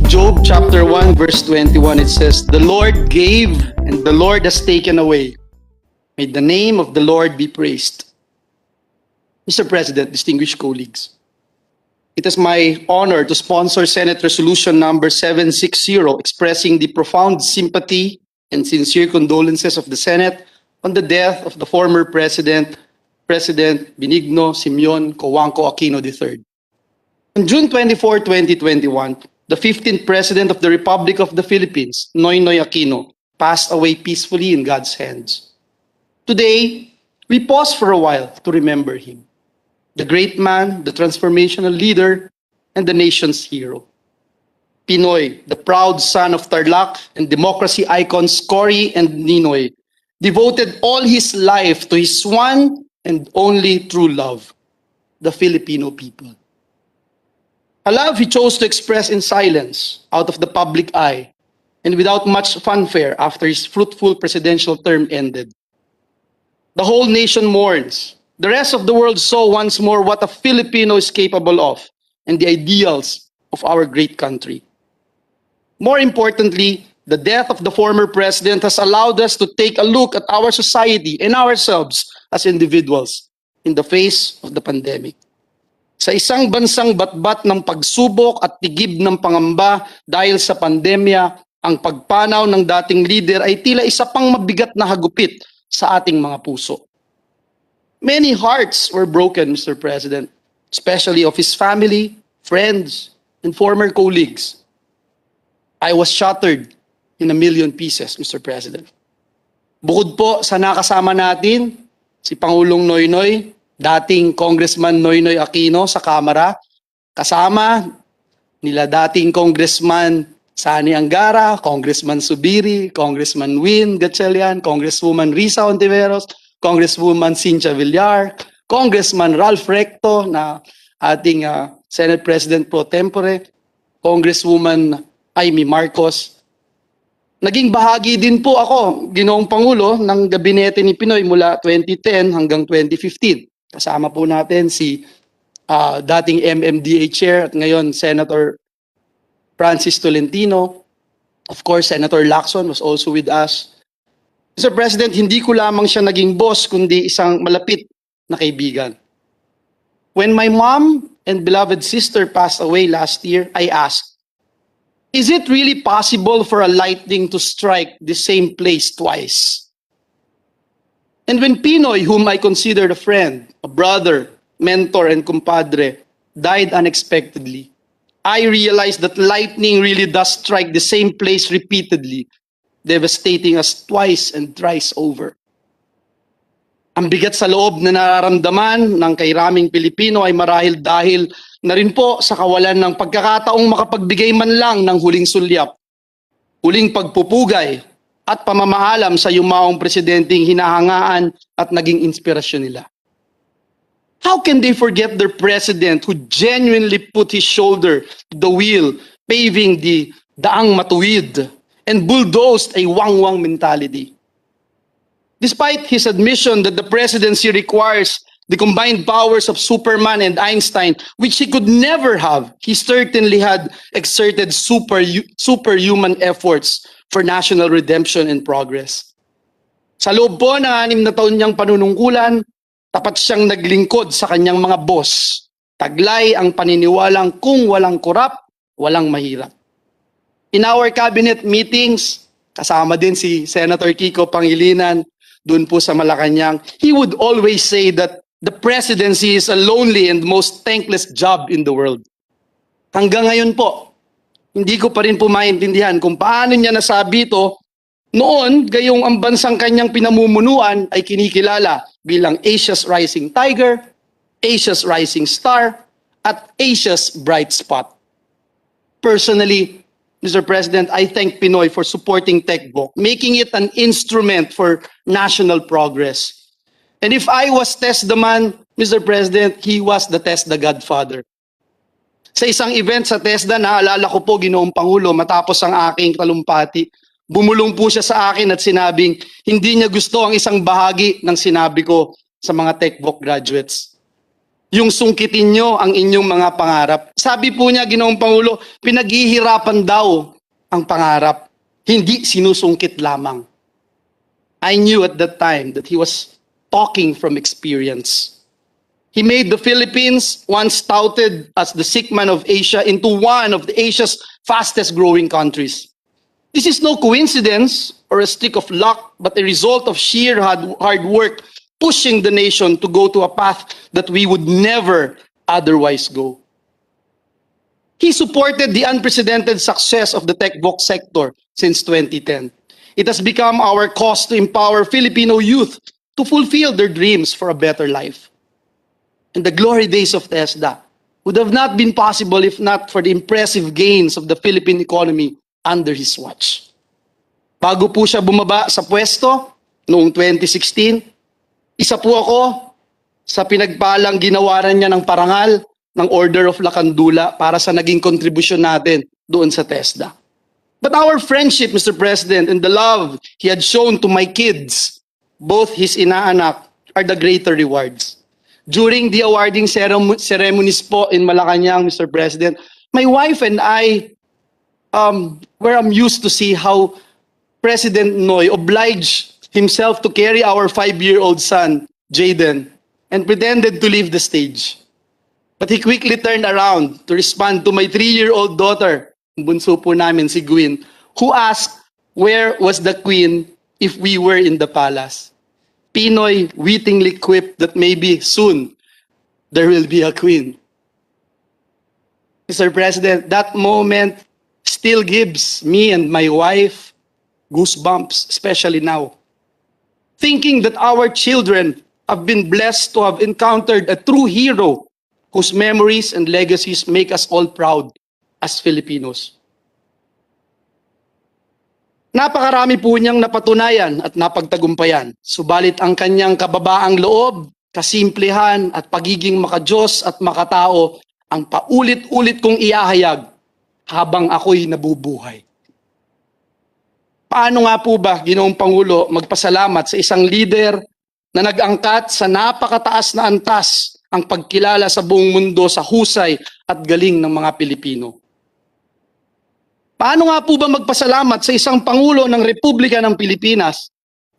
Job chapter 1 verse 21, it says, "The Lord gave and the Lord has taken away. May the name of the Lord be praised." Mr. President, distinguished colleagues, it is my honor to sponsor Senate Resolution number 760 expressing the profound sympathy and sincere condolences of the Senate on the death of the former President Benigno Simeon Cojuangco Aquino III. On June 24, 2021, the 15th President of the Republic of the Philippines, Noynoy Aquino, passed away peacefully in God's hands. Today, we pause for a while to remember him, the great man, the transformational leader, and the nation's hero. Pinoy, the proud son of Tarlac and democracy icons Cory and Ninoy, devoted all his life to his one and only true love, the Filipino people. A love he chose to express in silence, out of the public eye, and without much fanfare after his fruitful presidential term ended. The whole nation mourns. The rest of the world saw once more what a Filipino is capable of and the ideals of our great country. More importantly, the death of the former president has allowed us to take a look at our society and ourselves as individuals in the face of the pandemic. Sa isang bansang batbat ng pagsubok at tigib ng pangamba dahil sa pandemya, ang pagpanaw ng dating leader ay tila isa pang mabigat na hagupit sa ating mga puso. Many hearts were broken, Mr. President, especially of his family, friends, and former colleagues. I was shattered in a million pieces, Mr. President. Bukod po sa nakasama natin, si Pangulong Noynoy, dating Congressman Noynoy Aquino sa Kamara, kasama nila dating Congressman Sani Angara, Congressman Subiri, Congressman Win Gatchalian, Congresswoman Risa Ontiveros, Congresswoman Cynthia Villar, Congressman Ralph Recto na ating Senate President pro tempore, Congresswoman Amy Marcos. Naging bahagi din po ako, Ginoong Pangulo, ng gabinete ni Pinoy mula 2010 hanggang 2015. Kasama po natin si dating MMDA Chair at ngayon Senator Francis Tolentino. Of course, Senator Lacson was also with us. Mr. President, hindi ko lamang siya naging boss kundi isang malapit na kaibigan. When my mom and beloved sister passed away last year, I asked, is it really possible for a lightning to strike the same place twice? And when Pinoy, whom I considered a friend, a brother, mentor, and compadre, died unexpectedly, I realized that lightning really does strike the same place repeatedly, devastating us twice and thrice over. Ang bigat sa loob na nararamdaman ng kairaming Pilipino ay marahil dahil na rin po sa kawalan ng pagkakataong makapagbigay man lang ng huling sulyap, huling pagpupugay, at pamamaalam sa yumaong presidenteng hinahangaan at naging inspirasyon nila. How can they forget their president who genuinely put his shoulder to the wheel, paving the daang matuwid, and bulldozed a wang-wang mentality? Despite his admission that the presidency requires the combined powers of Superman and Einstein, which he could never have, he certainly had exerted superhuman efforts for national redemption and progress. Sa loob po ng 6 na taon niyang panunungkulan, tapat siyang naglingkod sa kanyang mga boss. Taglay ang paniniwalang kung walang korap, walang mahirap. In our cabinet meetings, kasama din si Senator Kiko Pangilinan, doon po sa Malacanang, he would always say that the presidency is a lonely and most thankless job in the world. Hanggang ngayon po, hindi ko pa rin po maintindihan kung paano niya nasabi ito noon gayong ang bansang kanyang pinamumunuan ay kinikilala bilang Asia's Rising Tiger, Asia's Rising Star, at Asia's Bright Spot. Personally, Mr. President, I thank Pinoy for supporting TechVoc, making it an instrument for national progress. And if I was Test the Man, Mr. President, he was the Test the Godfather. Sa isang event sa TESDA, naalala ko po, Ginoong Pangulo, matapos ang aking talumpati, bumulong po siya sa akin at sinabing hindi niya gusto ang isang bahagi ng sinabi ko sa mga TechVoc graduates. yung sungkitin nyo ang inyong mga pangarap. Sabi po niya, Ginoong Pangulo, pinaghihirapan daw ang pangarap, hindi sinusungkit lamang. I knew at that time that he was talking from experience. He made the Philippines, once touted as the sick man of Asia, into one of Asia's fastest growing countries. This is no coincidence or a stick of luck, but a result of sheer hard work pushing the nation to go to a path that we would never otherwise go. He supported the unprecedented success of the tech box sector since 2010. It has become our cause to empower Filipino youth to fulfill their dreams for a better life. And the glory days of TESDA would have not been possible if not for the impressive gains of the Philippine economy under his watch. Bago po siya bumaba sa pwesto noong 2016, isa po ako sa pinagpalang ginawaran niya ng parangal ng Order of Lakandula para sa naging kontribusyon natin doon sa TESDA. But our friendship, Mr. President, and the love he had shown to my kids, both his inaanak, are the greater rewards. During the awarding ceremonies po in Malacanang, Mr. President, my wife and I were amused to see how President Pnoy obliged himself to carry our 5-year-old son, Jaden, and pretended to leave the stage. But he quickly turned around to respond to my 3-year-old daughter, bunso po namin si Gwyn, who asked where was the queen if we were in the palace. Pinoy wittingly quipped that maybe soon there will be a queen. Mr. President, that moment still gives me and my wife goosebumps, especially now. Thinking that our children have been blessed to have encountered a true hero whose memories and legacies make us all proud as Filipinos. Napakarami po niyang napatunayan at napagtagumpayan, subalit ang kanyang kababaang loob, kasimplehan at pagiging makadiyos at makatao ang paulit-ulit kong iahayag habang ako'y nabubuhay. Paano nga po ba, Ginoong Pangulo, magpasalamat sa isang leader na nag-angkat sa napakataas na antas ang pagkilala sa buong mundo sa husay at galing ng mga Pilipino? Paano nga po ba magpasalamat sa isang Pangulo ng Republika ng Pilipinas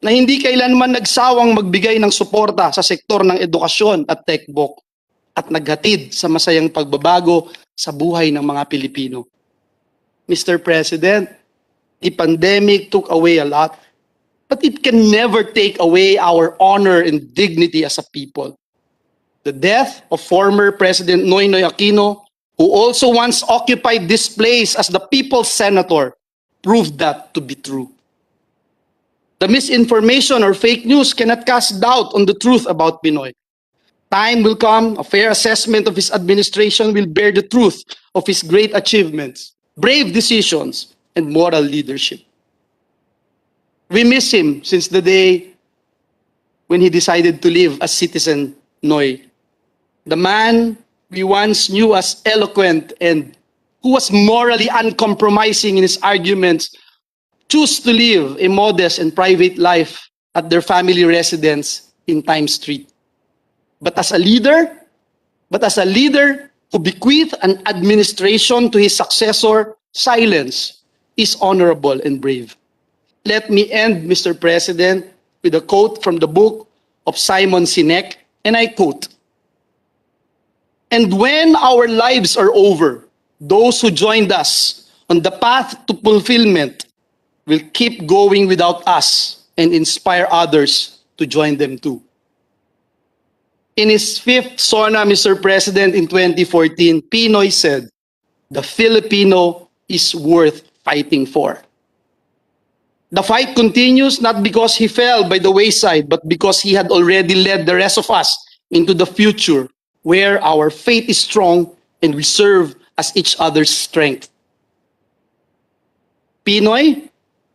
na hindi kailanman nagsawang magbigay ng suporta sa sektor ng edukasyon at techbook at naghatid sa masayang pagbabago sa buhay ng mga Pilipino? Mr. President, the pandemic took away a lot, but it can never take away our honor and dignity as a people. The death of former President Noynoy Aquino, who also once occupied this place as the people's senator, proved that to be true. The misinformation or fake news cannot cast doubt on the truth about Pinoy. Time will come, a fair assessment of his administration will bear the truth of his great achievements, brave decisions, and moral leadership. We miss him since the day when he decided to live as Citizen Noy. The man we once knew as eloquent and who was morally uncompromising in his arguments, chose to live a modest and private life at their family residence in Times Street. But as a leader who bequeathed an administration to his successor, silence is honorable and brave. Let me end, Mr. President, with a quote from the book of Simon Sinek, and I quote, "And when our lives are over, those who joined us on the path to fulfillment will keep going without us and inspire others to join them too." In his 5th SONA, Mr. President, in 2014, Pinoy said, "The Filipino is worth fighting for." The fight continues not because he fell by the wayside, but because he had already led the rest of us into the future where our faith is strong and we serve as each other's strength. Pinoy,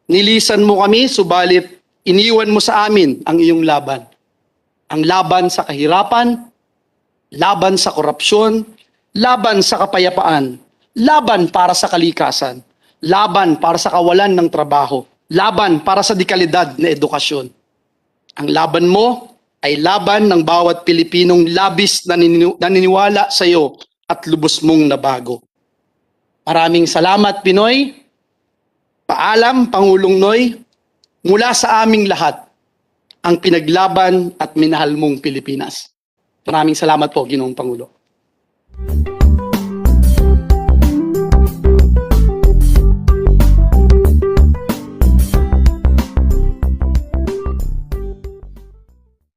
nilisan mo kami, subalit iniwan mo sa amin ang iyong laban. Ang laban sa kahirapan, laban sa korupsyon, laban sa kapayapaan, laban para sa kalikasan, laban para sa kawalan ng trabaho, laban para sa dekalidad na edukasyon. Ang laban mo, ay laban ng bawat Pilipinong labis na naniniwala sa iyo at lubos mong nabago. Maraming salamat, Pinoy. Paalam, Pangulong Noy, mula sa aming lahat, ang pinaglaban at minahal mong Pilipinas. Maraming salamat po, Ginoong Pangulo.